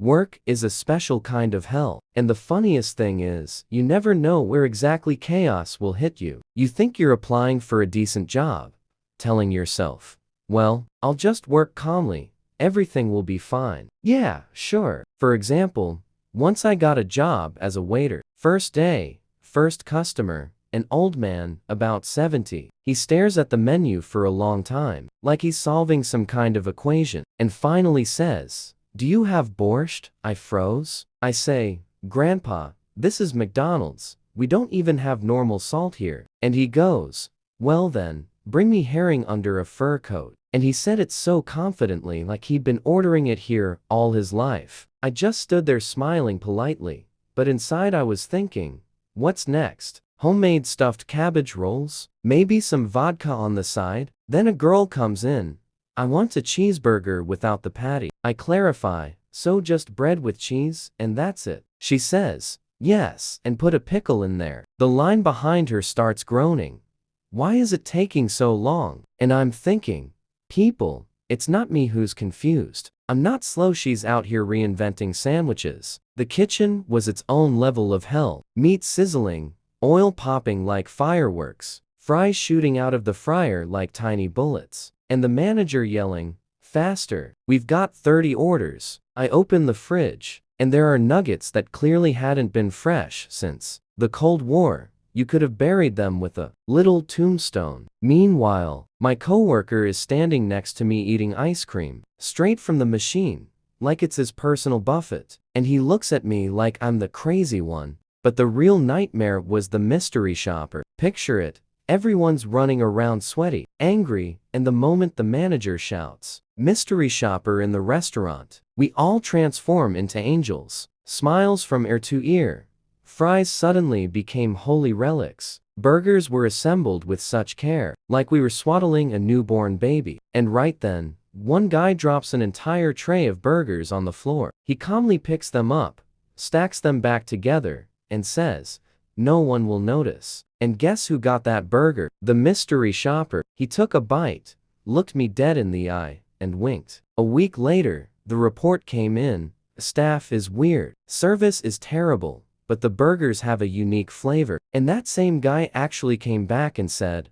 Work is a special kind of hell. And the funniest thing is, you never know where exactly chaos will hit you. You think you're applying for a decent job, telling yourself, well, I'll just work calmly. Everything will be fine. Yeah, sure. For example, once I got a job as a waiter. First day, first customer, an old man, about 70. He stares at the menu for a long time, like he's solving some kind of equation, and finally says, "Do you have borscht?" I froze. I say, "Grandpa, this is McDonald's. We don't even have normal salt here." And he goes, "Well then, bring me herring under a fur coat." And he said it so confidently, like he'd been ordering it here all his life. I just stood there smiling politely, but inside I was thinking, what's next? Homemade stuffed cabbage rolls? Maybe some vodka on the side? Then a girl comes in. "I want a cheeseburger without the patty." I clarify, "So just bread with cheese, and that's it?" She says, "Yes, and put a pickle in there." The line behind her starts groaning. Why is it taking so long? And I'm thinking, people, it's not me who's confused. I'm not slow. She's out here reinventing sandwiches. The kitchen was its own level of hell. Meat sizzling, oil popping like fireworks, fries shooting out of the fryer like tiny bullets, and the manager yelling, "Faster, we've got 30 orders." I open the fridge, and there are nuggets that clearly hadn't been fresh since the Cold War. You could have buried them with a little tombstone. Meanwhile, my coworker is standing next to me eating ice cream, straight from the machine, like it's his personal buffet, and he looks at me like I'm the crazy one. But the real nightmare was the mystery shopper. Picture it, everyone's running around sweaty, angry, and the moment the manager shouts, "Mystery shopper in the restaurant," we all transform into angels. Smiles from ear to ear. Fries suddenly became holy relics. Burgers were assembled with such care, like we were swaddling a newborn baby. And right then, one guy drops an entire tray of burgers on the floor. He calmly picks them up, stacks them back together, and says, "No one will notice." And guess who got that burger? The mystery shopper. He took a bite, looked me dead in the eye, and winked. A week later, the report came in. Staff is weird. Service is terrible. But the burgers have a unique flavor. And that same guy actually came back and said,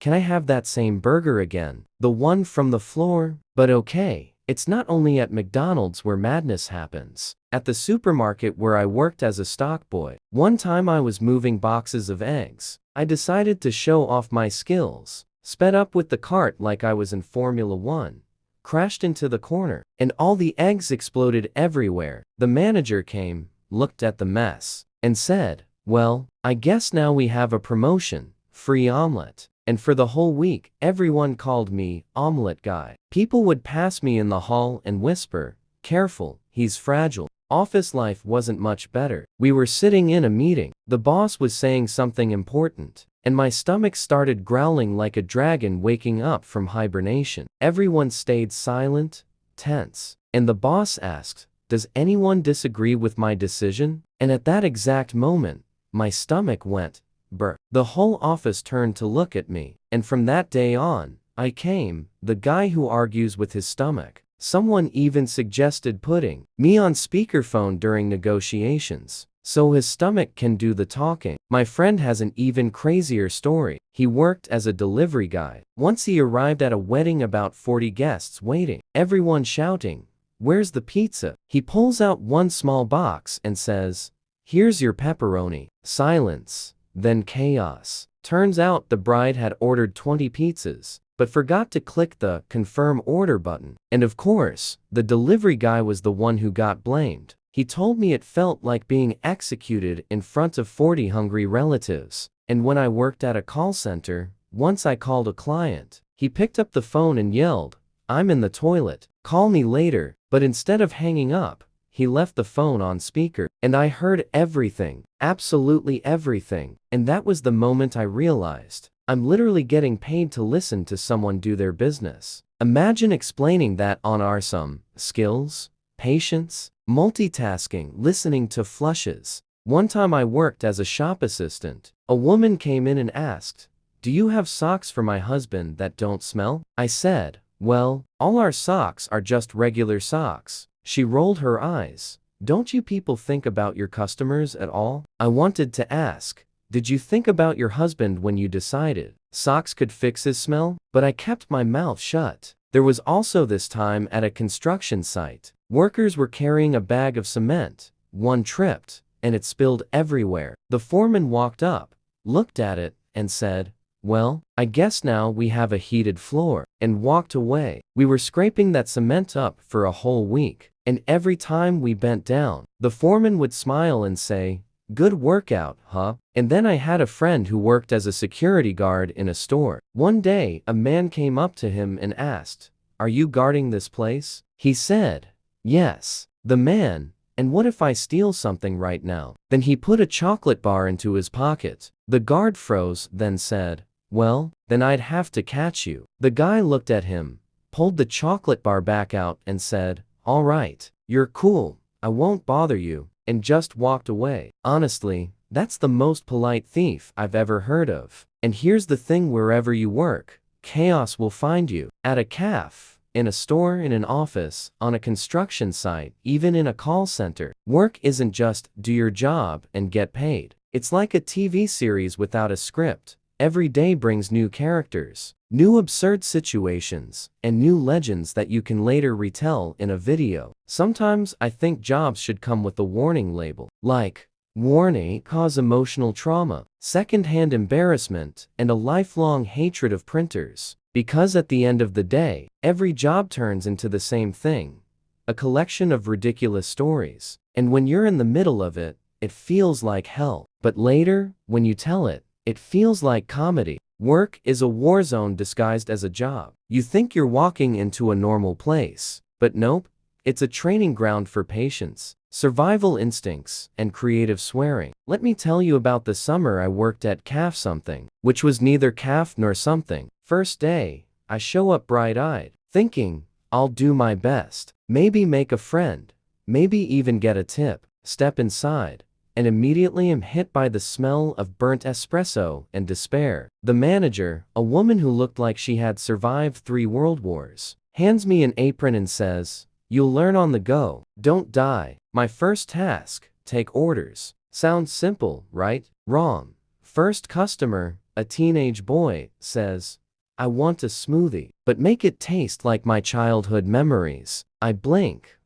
"Can I have that same burger again? The one from the floor?" But okay, it's not only at McDonald's where madness happens. At the supermarket where I worked as a stock boy, one time I was moving boxes of eggs. I decided to show off my skills, sped up with the cart like I was in Formula 1, crashed into the corner, and all the eggs exploded everywhere. The manager came, looked at the mess, and said, "Well, I guess now we have a promotion, free omelet." And for the whole week, everyone called me Omelet Guy. People would pass me in the hall and whisper, "Careful, he's fragile." Office life wasn't much better. We were sitting in a meeting. The boss was saying something important, and my stomach started growling like a dragon waking up from hibernation. Everyone stayed silent, tense, and the boss asked, "Does anyone disagree with my decision?" And at that exact moment, my stomach went, brr. The whole office turned to look at me, and from that day on, I came the guy who argues with his stomach. Someone even suggested putting me on speakerphone during negotiations, so his stomach can do the talking. My friend has an even crazier story. He worked as a delivery guy. Once he arrived at a wedding, about 40 guests waiting, everyone shouting, "Where's the pizza?" He pulls out one small box and says, "Here's your pepperoni." Silence, then chaos. Turns out the bride had ordered 20 pizzas, but forgot to click the confirm order button. And of course, the delivery guy was the one who got blamed. He told me it felt like being executed in front of 40 hungry relatives. And when I worked at a call center, once I called a client. He picked up the phone and yelled, "I'm in the toilet. Call me later." But instead of hanging up, he left the phone on speaker. And I heard everything, absolutely everything. And that was the moment I realized, I'm literally getting paid to listen to someone do their business. Imagine explaining that on our some skills, patience, multitasking, listening to flushes. One time I worked as a shop assistant. A woman came in and asked, "Do you have socks for my husband that don't smell?" I said, "Well, all our socks are just regular socks. She rolled her eyes. Don't you people think about your customers at all? I wanted to ask, did you think about your husband when you decided socks could fix his smell? But I kept my mouth shut. There was also this time at a construction site. Workers were carrying a bag of cement. One tripped, and it spilled everywhere. The foreman walked up, looked at it, and said, "Well, I guess now we have a heated floor," and walked away. We were scraping that cement up for a whole week, and every time we bent down, the foreman would smile and say, "Good workout, huh?" And then I had a friend who worked as a security guard in a store. One day, a man came up to him and asked, "Are you guarding this place?" He said, "Yes." The man, "And what if I steal something right now?" Then he put a chocolate bar into his pocket. The guard froze, then said, "Well, then I'd have to catch you." The guy looked at him, pulled the chocolate bar back out and said, "All right, you're cool, I won't bother you," and just walked away. Honestly, that's the most polite thief I've ever heard of. And here's the thing, wherever you work, chaos will find you. At a cafe, in a store, in an office, on a construction site, even in a call center. Work isn't just do your job and get paid. It's like a TV series without a script. Every day brings new characters, new absurd situations, and new legends that you can later retell in a video. Sometimes I think jobs should come with a warning label, like, "Warning, cause emotional trauma, second-hand embarrassment, and a lifelong hatred of printers." Because at the end of the day, every job turns into the same thing, a collection of ridiculous stories. And when you're in the middle of it, it feels like hell. But later, when you tell it, it feels like comedy. Work is a war zone disguised as a job. You think you're walking into a normal place, but nope, it's a training ground for patience, survival instincts, and creative swearing. Let me tell you about the summer I worked at Caf Something, which was neither caf nor something. First day, I show up bright-eyed, thinking, I'll do my best, maybe make a friend, maybe even get a tip. Step inside, and immediately am hit by the smell of burnt espresso and despair. The manager, a woman who looked like she had survived 3 world wars, hands me an apron and says, "You'll learn on the go, don't die." My first task, take orders. Sounds simple, right? Wrong. First customer, a teenage boy, says, "I want a smoothie, but make it taste like my childhood memories." I blink.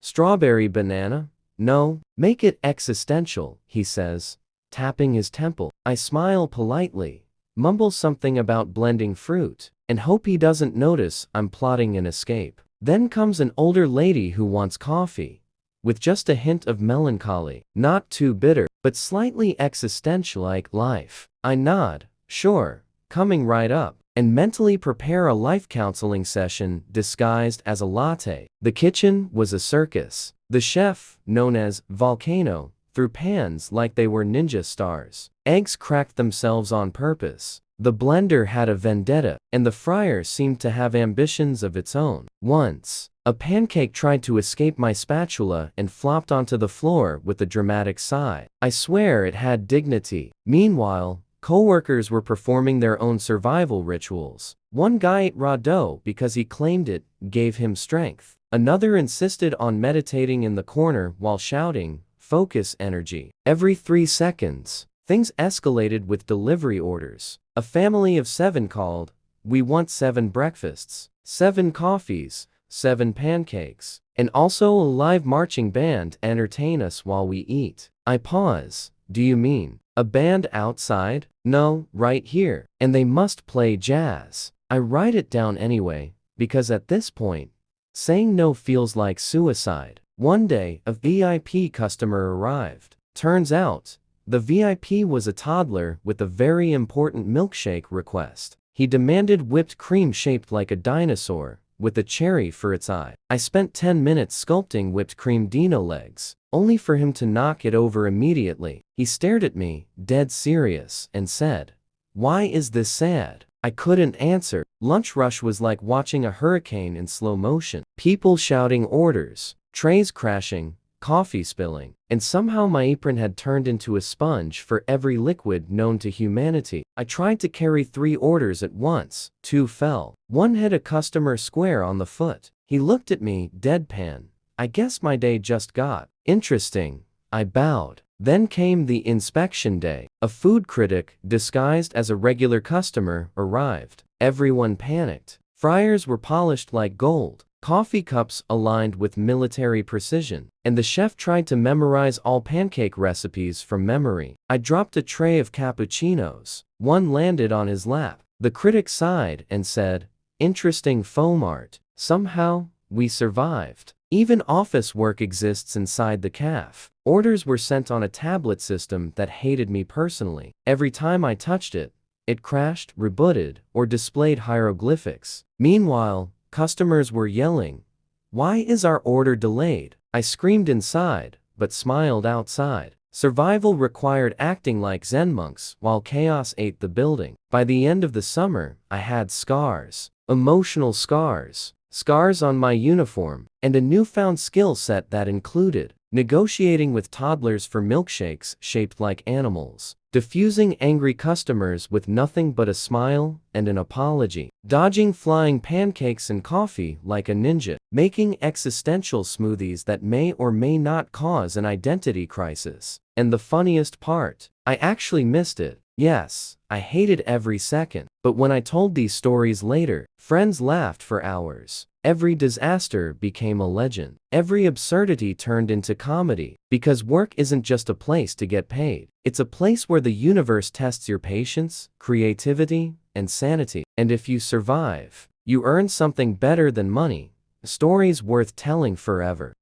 Strawberry banana? "No, make it existential," he says, tapping his temple. I smile politely, mumble something about blending fruit, and hope he doesn't notice I'm plotting an escape. Then comes an older lady who wants coffee, with just a hint of melancholy, not too bitter, but slightly existential like life. I nod, "Sure, coming right up," and mentally prepare a life counseling session disguised as a latte. The kitchen was a circus. The chef, known as Volcano, threw pans like they were ninja stars. Eggs cracked themselves on purpose. The blender had a vendetta, and the fryer seemed to have ambitions of its own. Once, a pancake tried to escape my spatula and flopped onto the floor with a dramatic sigh. I swear it had dignity. Meanwhile, coworkers were performing their own survival rituals. One guy ate raw dough because he claimed it gave him strength. Another insisted on meditating in the corner while shouting, "Focus energy." Every 3 seconds, things escalated with delivery orders. A family of 7 called, "We want 7 breakfasts, 7 coffees, 7 pancakes, and also a live marching band entertain us while we eat." I pause. "Do you mean a band outside?" "No, right here. And they must play jazz." I write it down anyway, because at this point, saying no feels like suicide. One day, a VIP customer arrived. Turns out, the VIP was a toddler with a very important milkshake request. He demanded whipped cream shaped like a dinosaur, with a cherry for its eye. I spent 10 minutes sculpting whipped cream dino legs, only for him to knock it over immediately. He stared at me, dead serious, and said, "Why is this sad?" I couldn't answer. Lunch rush was like watching a hurricane in slow motion. People shouting orders, trays crashing, coffee spilling, and somehow my apron had turned into a sponge for every liquid known to humanity. I tried to carry 3 orders at once. 2 fell. One hit a customer square on the foot. He looked at me, deadpan. I guess my day just got interesting. I bowed. Then came the inspection day. A food critic, disguised as a regular customer, arrived. Everyone panicked. Fryers were polished like gold, coffee cups aligned with military precision, and the chef tried to memorize all pancake recipes from memory. I dropped a tray of cappuccinos. One landed on his lap. The critic sighed and said, "Interesting foam art. Somehow, we survived." Even office work exists inside the caf. Orders were sent on a tablet system that hated me personally. Every time I touched it, it crashed, rebooted, or displayed hieroglyphics. Meanwhile, customers were yelling, "Why is our order delayed?" I screamed inside, but smiled outside. Survival required acting like Zen monks while chaos ate the building. By the end of the summer, I had scars. Emotional scars. Scars on my uniform, and a newfound skill set that included negotiating with toddlers for milkshakes shaped like animals, diffusing angry customers with nothing but a smile and an apology, dodging flying pancakes and coffee like a ninja, making existential smoothies that may or may not cause an identity crisis. And the funniest part, I actually missed it. Yes, I hated every second. But when I told these stories later, friends laughed for hours. Every disaster became a legend. Every absurdity turned into comedy. Because work isn't just a place to get paid. It's a place where the universe tests your patience, creativity, and sanity. And if you survive, you earn something better than money. Stories worth telling forever.